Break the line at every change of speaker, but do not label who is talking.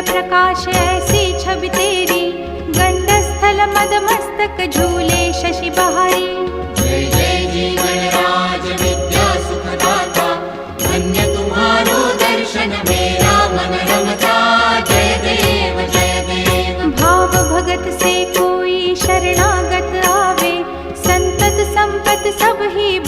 प्रकाश ऐसी छवि तेरी, गंडस्थल मद मस्तक झूले शशि बहारी।
जय जय जीवन राज विद्या सुखदाता, धन्य तुम्हारो दर्शन मेरा मन रमता। जय देव जय देव।
भाव भगत से कोई शरणागत आवे, संतत संपत सब ही